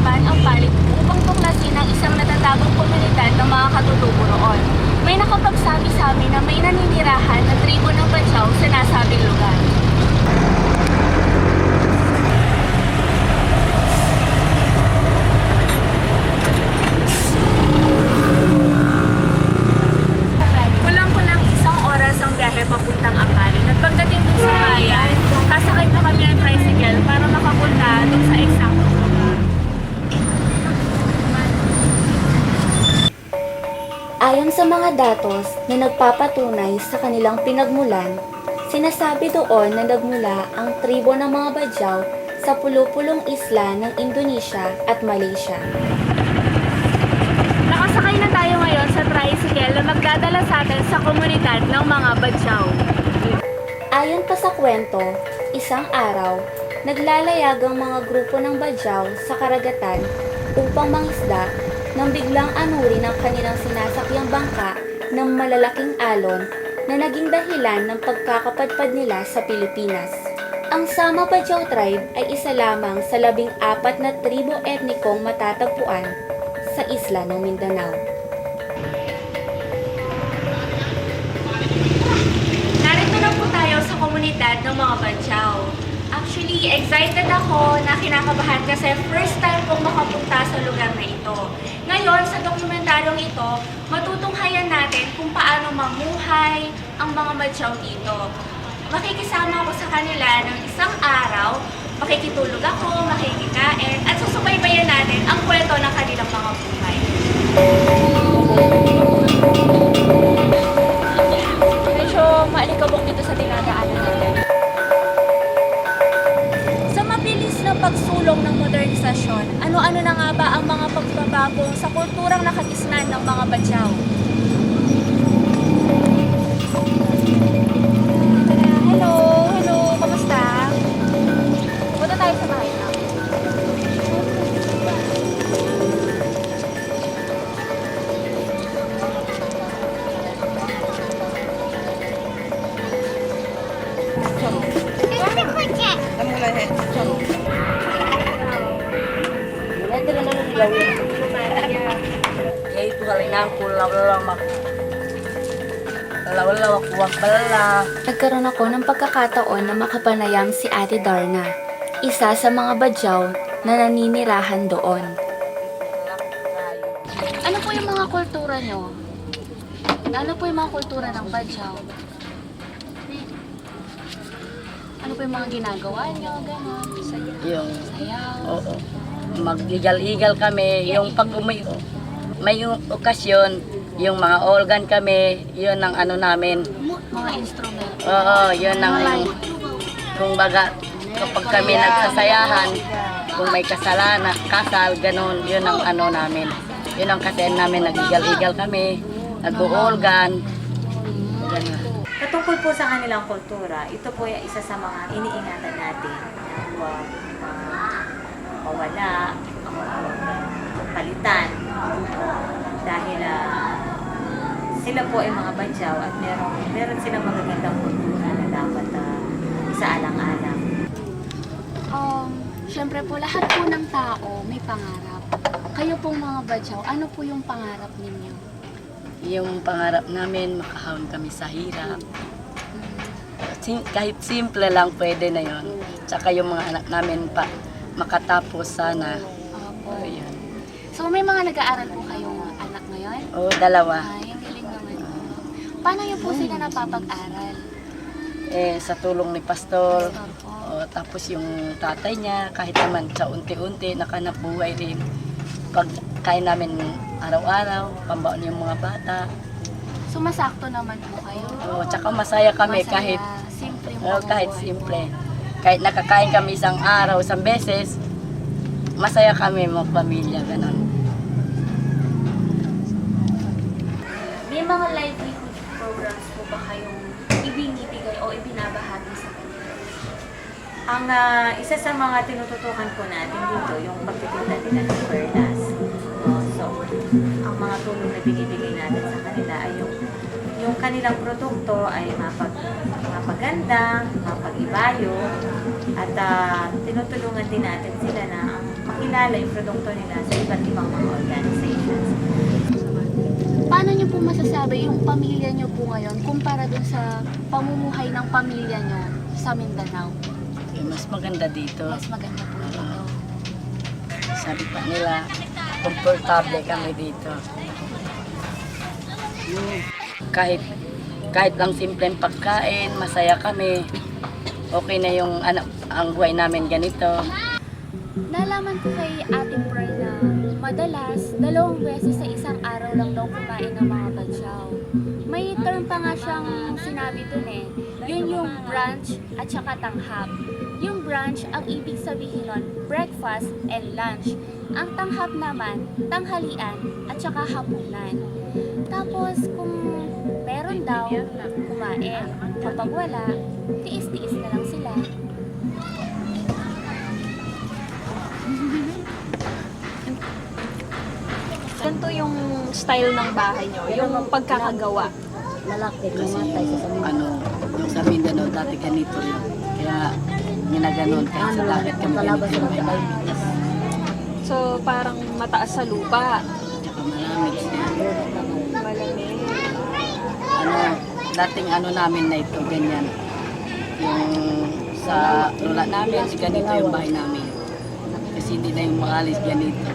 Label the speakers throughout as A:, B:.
A: naman ang palig upang tuklasin ang isang natatagong komunidad ng mga katutubo roon. May nakapagsabi sa amin na may naninirahan na tribo ng Badyaw sa nasabing lugar. Kulang-kulang isang oras ang biyahe papuntang Ampalin at pagdating dun sa bayan, kasakay pa kami ng tricycle para makapunta dun sa eksaktong lugar.
B: Ayon sa mga datos na nagpapatunay sa kanilang pinagmulan, sinasabi doon na nagmula ang tribo ng mga Badyaw sa pulo-pulong isla ng Indonesia at Malaysia.
A: Nakasakay na tayo ngayon sa tricycle na magdadala sa atin sa komunidad ng mga Badyaw.
B: Ayon pa sa kwento, isang araw, naglalayag ang mga grupo ng Badyaw sa karagatan upang mangisda nang biglang anurin ang kanilang sinasakyang bangka ng malalaking alon na naging dahilan ng pagkakapadpad nila sa Pilipinas. Ang Sama Badyaw Tribe ay isa lamang sa 14 na tribo etnikong matatagpuan sa isla ng Mindanao.
A: Narito na po tayo sa komunidad ng mga Badyaw. Actually, excited ako na kinakabahan kasi first time kong makapunta sa lugar na ito. Ngayon, sa dokumentaryong ito, matutunghayan natin kung paano mamuhay ang mga Badyaw dito. Makikisama ako sa kanila ng isang araw, makikitulog ako, makikikain, at susubaybayan natin ang kwento ng kanilang mga buhay. Medyo maalikabok dito sa dinadaanan natin. Sa mabilis na pagsulong ng modernisasyon, ano-ano na nga ba ang mga pagbabago sa kulturang nakagisnan ng mga Badyaw? Hello, kamusta? Punta tayo sa bahay na.
C: Yaitu halingan kulaw-lamak. Lawak kuwag bala.
B: Nagkaroon ako ng pagkakataon na makapanayam si Ate Darna, isa sa mga Badyaw na naninirahan doon.
A: Ano po yung mga kultura nyo? Ano po yung mga kultura ng Badyaw? Ano po yung mga ginagawa nyo? Ganon.
C: Yung,
A: Sayaw.
C: oo. Mag-igal-igal kami. Yung pag may okasyon, yung mga organ kami, yun ang ano namin.
A: Mga instrument.
C: Oo, yun ang, kung baga, kapag kami nagsasayahan, kung may kasalanan, kasal, ganun, yun ang ano namin. Yun ang kasen namin, nag-igal-igal kami, nag-organ. Ganun.
D: Katungkol po sa kanilang kultura, ito po ay isa sa mga iniingatan natin na mawala, palitan. Dahil sila po ay mga Badyaw at meron silang magagandang kultura na dapat isaalang-alang.
A: Siyempre po, lahat po ng tao may pangarap. Kayo pong mga Badyaw, ano po yung pangarap ninyo?
C: Yung pangarap namin, makahawin kami sa hirap. Kahit simple lang pwede na yun. Tsaka yung mga anak namin pa makatapos sana.
A: Opo.
C: O, yun.
A: So, may mga nag-aaral po kayong anak ngayon?
C: O, dalawa.
A: Ay, ang galing naman. Paano niyo po sila napapag-aral?
C: Sa tulong ni Pastor.
A: Pastor po.
C: O, tapos yung tatay niya, kahit naman sa unti-unti, nakanap buhay rin. Pag kain namin araw-araw, pambaon yung mga bata.
A: Sumasakto naman po kayo.
C: O, tsaka masaya kami
A: Masaya,
C: kahit,
A: simple yung
C: kahit
A: buhay.
C: simple. Kahit nakakain kami isang araw, isang beses, masaya kami mga pamilya, ganun.
A: May mga livelihood programs po ba kayong ibinibigay o ibinabahagi sa kanila?
D: Ang isa sa mga tinututukan po natin dito, yung pagtitinda nila ng perlas. So, ang mga tulong na binibigay natin sa kanila ay yung kanilang produkto ay mapaganda, mapag-ibayo, at tinutulungan din natin sila na ang hinala yung produkto nila sa iba't ibang mga organizations.
B: Paano niyo po masasabi yung pamilya niyo po ngayon kumpara dun sa pamumuhay ng pamilya niyo sa Mindanao?
C: Mas maganda dito.
B: Mas maganda po dito.
C: Sabi pa nila, komportable kami dito. Kahit lang simpleng pagkain, masaya kami. Okay na yung ang buhay namin ganito.
B: Nalaman ko kay Ate Pearl na madalas 2 beses sa isang araw lang daw kumain ng mga badyaw. May term pa nga siyang sinabi dun eh. Yun yung brunch at saka tanghap. Yung brunch, ang ibig sabihin nun, breakfast and lunch. Ang tanghap naman, tanghalian at saka hapunan. Tapos kung meron daw, kumain. Kapag wala, tiis-tiis na lang sila.
E: Ganito yung style ng bahay nyo, yung pagkakagawa.
C: Kasi yung sa Mindanao dati ganito yun. Kaya ginaganon kahit sa dagat kami ganito yung bahay namin.
E: So parang mataas sa lupa.
C: Tsaka malamig siya.
E: Malamig.
C: Dating namin na ito, ganyan. Yung sa lola namin, ganito yung bahay namin. Kasi hindi na yung maalis ganito.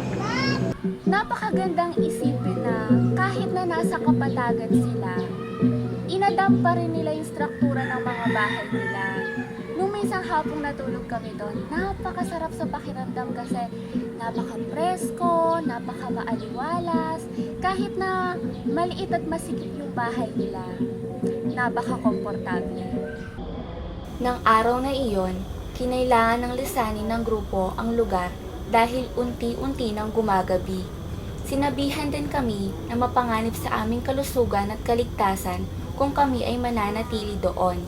B: Napakagandang isipin na kahit na nasa kapatagan sila, inadapt pa rin nila yung struktura ng mga bahay nila. Nung may isang hapong natulog kami doon, napakasarap sa pakiramdam kasi napaka-presko, napaka-maaliwalas, kahit na maliit at masikip yung bahay nila, napaka-komportable. Nang araw na iyon, kinailangan ng lisanin ng grupo ang lugar dahil unti-unti nang gumagabi. Sinabihan din kami na mapanganib sa aming kalusugan at kaligtasan kung kami ay mananatili doon.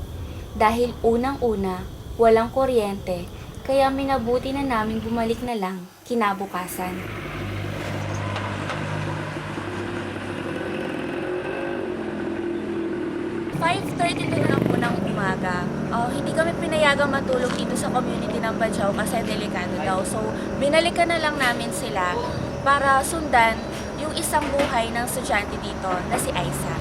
B: Dahil unang-una, walang kuryente, kaya minabuti na namin bumalik na lang kinabukasan.
A: na lang po ng umaga. Hindi kami pinayagang matulog dito sa community ng Badyaw kasi delikado daw. So, binalikan na lang namin sila para sundan yung isang buhay ng estudyante dito na si Aiza.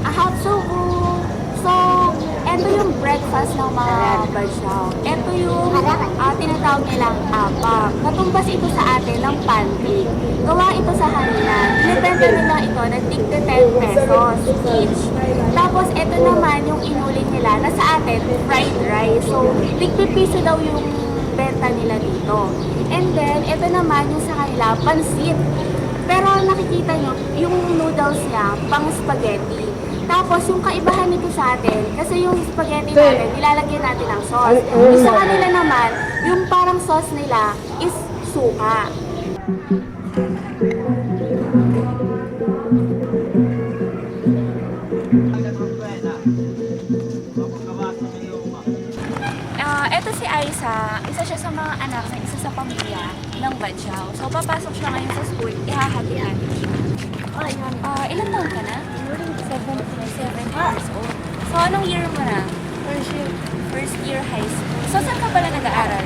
B: Ahapsugu! So, eto yung breakfast ng mga Badyaw. Eto yung tinatawag nilang apam. Katumbas ito sa atin ng pancake. Gawa ito sa halinan. Binibenta nila ito na tig 10 pesos each. Tapos, eto naman yung inulit nila na sa atin, fried rice. So, tig piso daw yung benta nila dito. And then, eto naman yung sa kanila, pansit. Pero nakikita nyo, yung noodles niya, pang spaghetti. Tapos yung kaibahan nito sa atin, kasi yung spaghetti natin, nilalagyan natin ng sauce. Yung sa kanila naman, yung parang sauce nila is suka.
A: Eto si Aiza, isa siya sa mga anak ng isa sa pamilya ng Badyaw. So, papasok siya ngayon sa school, ihahatian siya. Ilan taon ka na? 7 years old. So, anong year mo na? First year high school. So, saan ka pala nag-aaral?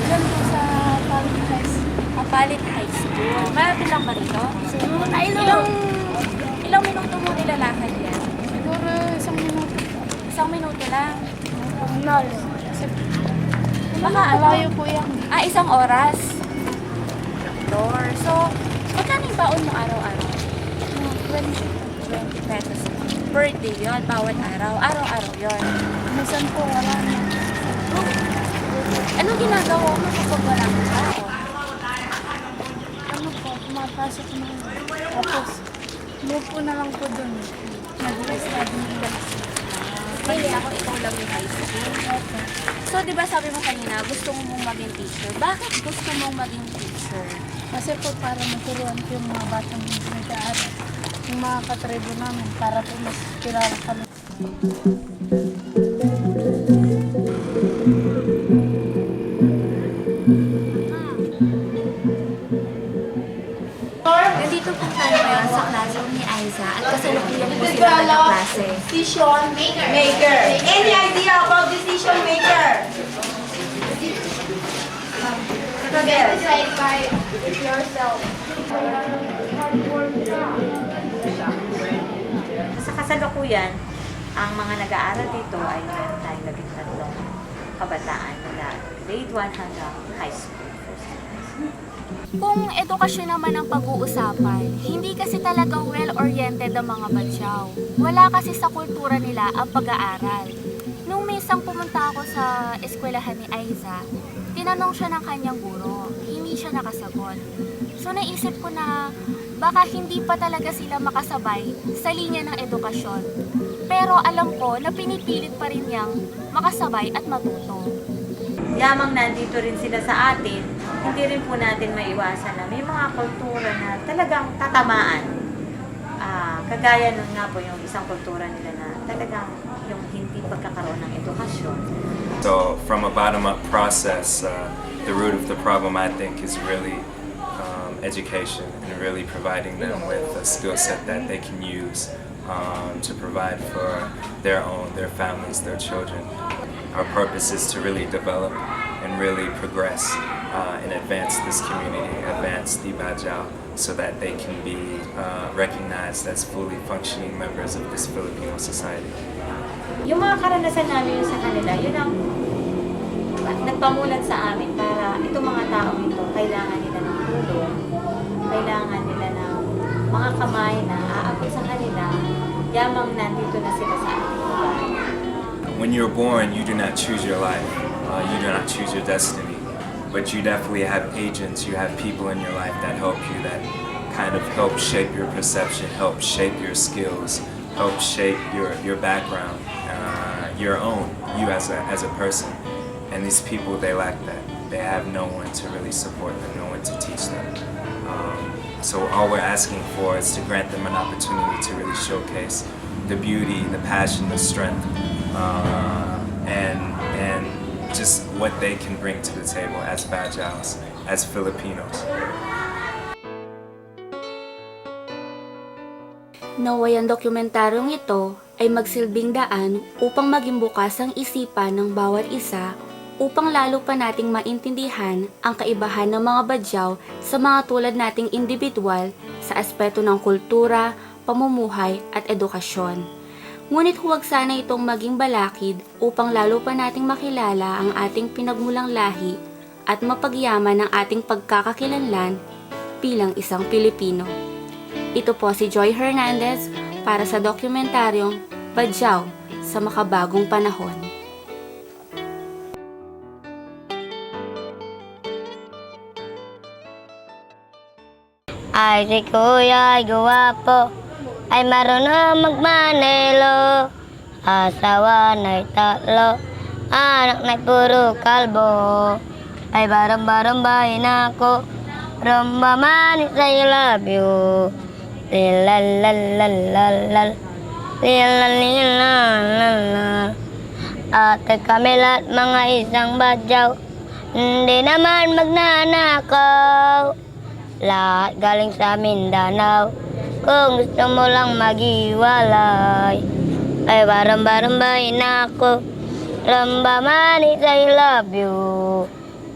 B: Diyan po sa Palit High School.
A: Palit High School. Malapit lang ba rito?
B: Siguro
A: Ilang minuto mo nilalakad yan?
B: Siguro 1 minuto.
A: 1 minuto lang. Baka
B: Malayo po yan.
A: 1 oras. Door. So, magkano yung baon mo araw-araw? 20 pesos per day yun, bawat araw. Araw-araw yun.
B: Minsan po wala na.
A: Anong ginagawa mo kapag wala kang baon?
B: Ano po, pumapasok na. Tapos, move na lang po dun. Nag-study ng class.
A: Pili ako, ikaw lang yung high school. So, di ba sabi mo kanina, gusto mo mong maging teacher? Bakit gusto mong maging teacher?
B: Kasi po para maturuan ko yung mga batang hindi nag-aaral. Yung mga katribo namin para po mas kilala kami. napupunta ngayon sa classroom ni Aiza at kasalukuyan po sila nagkaklase.
F: Decision maker. Any idea about decision maker? Decide by yourself.
D: Sa kasalukuyan, ang mga nag-aaral dito ay meron tayong 13 kabataan mula grade 1 hanggang high school.
B: Kung edukasyon naman ang pag-uusapan, hindi kasi talagang well-oriented ang mga badyaw. Wala kasi sa kultura nila ang pag-aaral. Nung minsan pumunta ako sa eskwelahan ni Aiza, tinanong siya ng kanyang guro, hindi siya nakasagot. So naisip ko na baka hindi pa talaga sila makasabay sa linya ng edukasyon. Pero alam ko na pinipilit pa rin niyang makasabay at matuto.
D: Yamang nandito rin sila sa atin, hindi rin po natin maiwasan na may mga kultura na talagang tatamaan. Kagaya nun nga po yung isang kultura nila na talagang yung hindi pagkakaroon ng edukasyon.
G: So from a bottom-up process, the root of the problem I think is really education and really providing them with a skill set that they can use to provide for their families, their children. Our purpose is to really develop and really progress and advance this community, advance the Bajau, so that they can be recognized as fully functioning members of this Filipino society.
D: Yung mga karanasan namin sa kanila, yun ang nagpamulat sa amin para itong mga taong ito, kailangan nila ng tulong, kailangan nila ng mga kamay na aabot sa kanila, yamang nandito na sila sa ating lugar.
G: When you're born, you do not choose your life, you do not choose your destiny, but you definitely have agents, you have people in your life that help you, that kind of help shape your perception, help shape your skills, help shape your background, your own, you as a person. And these people, they lack that. They have no one to really support them, no one to teach them. So all we're asking for is to grant them an opportunity to really showcase the beauty, the passion, the strength, and just what they can bring to the table as Bajaus, as Filipinos.
B: Naway ang dokumentaryong ito ay magsilbing daan upang maging bukas ang isipan ng bawat isa upang lalo pa nating maintindihan ang kaibahan ng mga badyaw sa mga tulad nating individual sa aspeto ng kultura, pamumuhay at edukasyon. Ngunit huwag sana itong maging balakid upang lalo pa nating makilala ang ating pinagmulang lahi at mapagyaman ang ating pagkakakilanlan bilang isang Pilipino. Ito po si Joy Hernandez para sa dokumentaryong Badyaw sa Makabagong Panahon.
H: Ay, si Kuya ay guwapo, ay marunong magmanelo. Asawa na'y 3, anak na'y puro kalbo. Ay barang-barang bahay na ako, rumba manis I love you. Lilalalalalalal, lilalalalalal. Ate kami lahat mga isang badyaw, hindi naman magnanakaw. Lahat galing sa Mindanao, kung gusto mo lang maghiwalay. Ay barang-barang na ako, ramba manis I love you.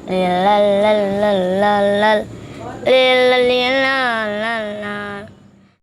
H: Lilalalalalal, lilalalalalal.